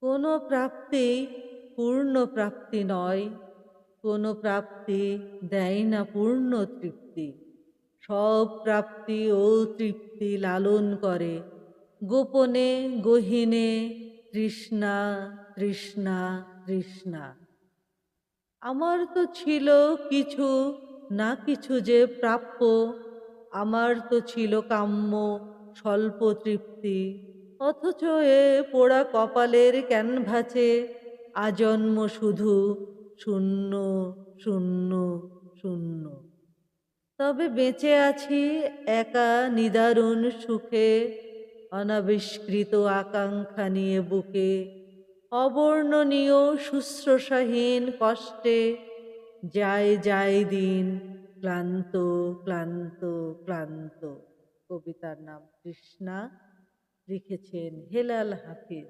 কোনো প্রাপ্তি পূর্ণ প্রাপ্তি নয়, কোনো প্রাপ্তি দেয় না পূর্ণ তৃপ্তি। সব প্রাপ্তি ও তৃপ্তি লালন করে গোপনে গহীনে তৃষ্ণা তৃষ্ণা তৃষ্ণা। আমার তো ছিল কিছু না কিছু যে প্রাপ্য, আমার তো ছিল কাম্য স্বল্প তৃপ্তি, অথচ এ পোড়া কপালের ক্যানভাসে আজন্ম শুধু শূন্য শূন্য শূন্য। তবে বেঁচে আছি একা নিদারুণ সুখে, অনাবিষ্কৃত আকাঙ্ক্ষা নিয়ে বুকে, অবর্ণনীয় শুশ্রূষাহীন কষ্টে যায় যায় দিন ক্লান্ত ক্লান্ত ক্লান্ত। কবিতার নাম তৃষ্ণা, লিখেছেন হেলাল হাফিজ।